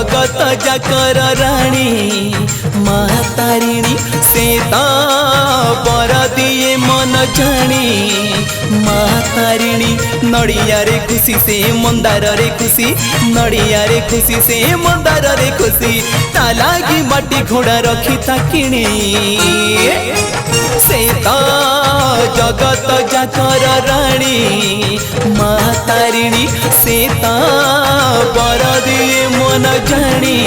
जगत जाकर राणी माँ तारिणी से बर दिए मन जानी माँ तारिणी नड़िया रे खुशी से मंदार रे खुशी नड़िया रे खुशी से मंदार रे खुशी ता लागी माटी घोड़ा रखी ताकिणी से जगत जाकर राणी माँ तारिणी से बर दिए मन जानी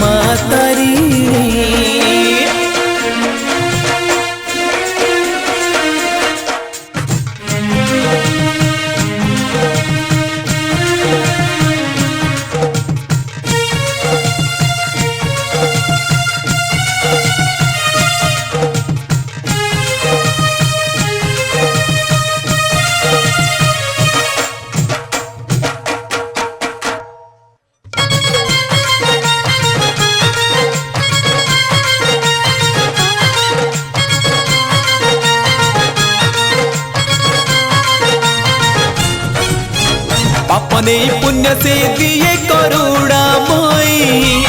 माँ तारिणी। पापने पुण्य से दिए करुणा मई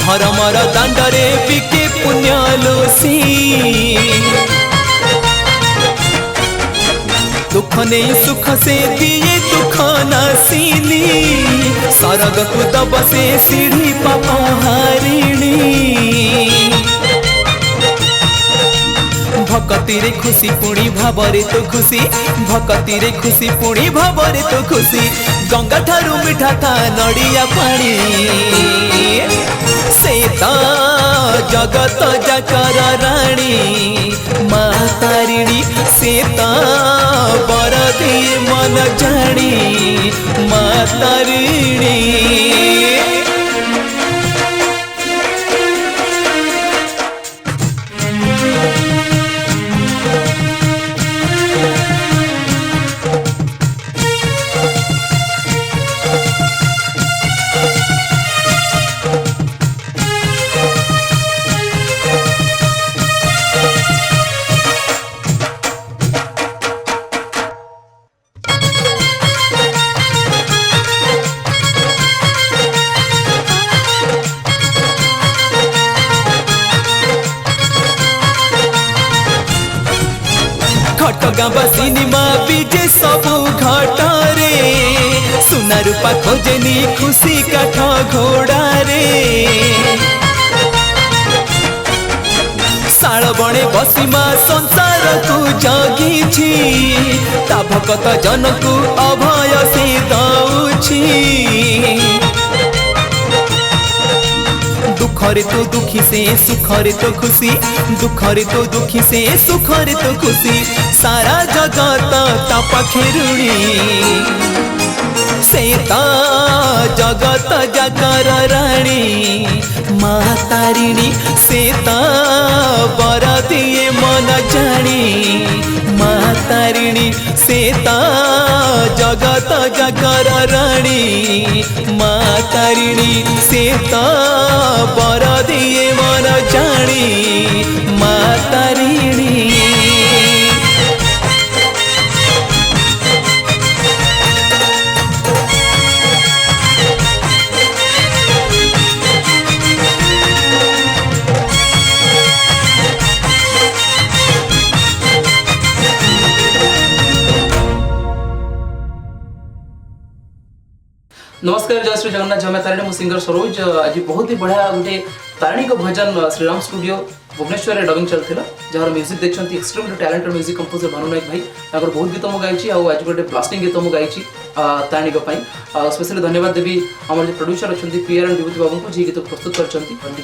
धर्मर दांडरे बिके पुण्य लोसी दुख नहीं सुख से दिए दुख नासिनी सरग को दब से सीढ़ी पाप हारिणी भक्ति रे खुशी पुणी भावरे तो खुशी भक्ति रे खुशी पुणी भावरे तो खुशी गंगा ठारू मिठा था नड़िया पानी से जगत जाकर राणी माँ तारिणी से बर दिए मन जानी माँ तारिणी। घटगाँ बसिनी माँ बीजे सबू घटरे सुना रूपा खोजनी खुशी काठ घोड़ा रे शाल बणे बसी माँ संसार को जगी ता भगत जन को अभय से दउछि दुखरे तो दुखी से सुखरे तो खुशी दुखरे तो दुखी से सुखरे तो खुशी सारा जगत ता पखेरुणी से जगत जाकर राणी माँ तारिणी से बर दिए मन जानी माँ तारिणी से जगत जाकर राणी माँ तारिणी से बर दिए मन जानी माँ तारिणी। नमस्कार जय श्री जगन्नाथ जय मां तारिणी मु सिंगर सरोज आज बहुत ही बढ़िया गोटे तारिणी को भजन श्रीराम स्टूडियो भुवनेश्वर में डबिंग चलता जार म्यूजिक देखते extremely talented music composer Bhanu Nayak भाई बहुत गीत मुझे गाई आज गोटे ब्लास्टिंग गीत मुझे गाई तारिणी स्पेशली धन्यवाद देवी आम जो प्रोड्यूसर अच्छा पीआर एंड विभूति बाबू को जी गीत प्रस्तुत कर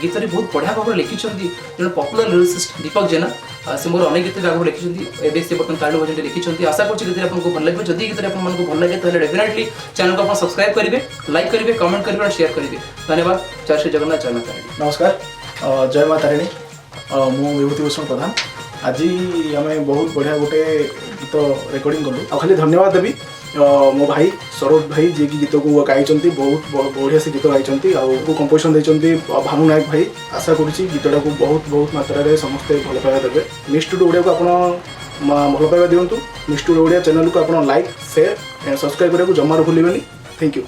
गीत बहुत बढ़िया भाव में लिखिं जो पॉपुलर लिरिसिस्ट दीपक जेना से मोर अनेक गीत आगे लिखिं से बर्तमान तारिणी भजन लिखिं आशा कर आपको भल लगे जदि गीत आपको भल लगे तो डेफिनेटली चैनल को आप सब्सक्राइब करेंगे लाइक करेंगे कमेंट करेंगे और शेयर करेंगे। धन्यवाद। जय श्री जगन्नाथ जय मां तारिणी। नमस्कार जय मां तारिणी मु विभूति भूषण प्रधान आज आम बहुत बढ़िया गोटे गीत रेकर्डिंग कलु खाली धन्यवाद देवी मो भाई सरोज भाई जी की गीत को गाई बहुत बढ़िया से गीत गाई कंपोजिशन देते भानु नायक भाई आशा करुँच गीतटा को बहुत बहुत मात्रा समस्ते भल पाइबा देवे मिक्स टू ओडिया को आप भल पाइबा दिंतु मिक्स टू ओडिया चैनल को आप लाइक शेयर एंड सब्सक्राइब करने को जमार भूलें। Thank you.